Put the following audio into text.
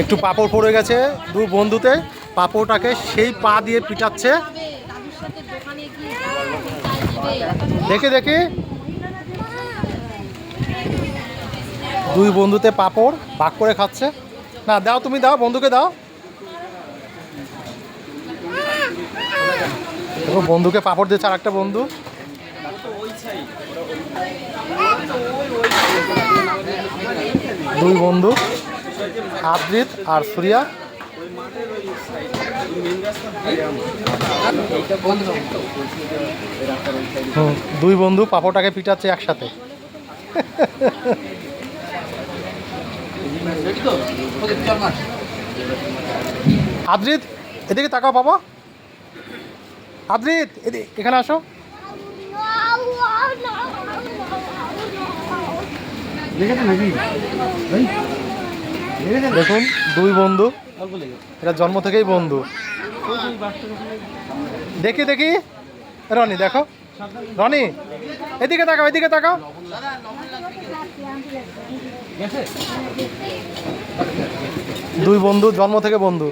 একটু পাপড় পড়ে গেছে দুই বন্ধুতে, পাপড়টাকে সেই পা দিয়ে পিটাচ্ছে। দেখে দেখে দুই বন্ধুতে পাপড় ভাগ করে খাচ্ছে। না দাও, তুমি দাও, বন্ধুকে দাও। দেখো বন্ধুকে পাপড় দিচ্ছে আর একটা বন্ধু। দুই বন্ধু আদ্রিত আর সুরিয়া। দুই বন্ধু পাপড়টাকে পিটাচ্ছে একসাথে। আদ্রিত এদিকে তাকাও বাবা। আদ্রিত এখানে আসো। দেখুন দুই বন্ধু, এরা জন্ম থেকেই বন্ধু। দেখি দেখি রনি, দেখো রনি এদিকে তাকাও, এদিকে তাকাও। দুই বন্ধু জন্ম থেকে বন্ধু।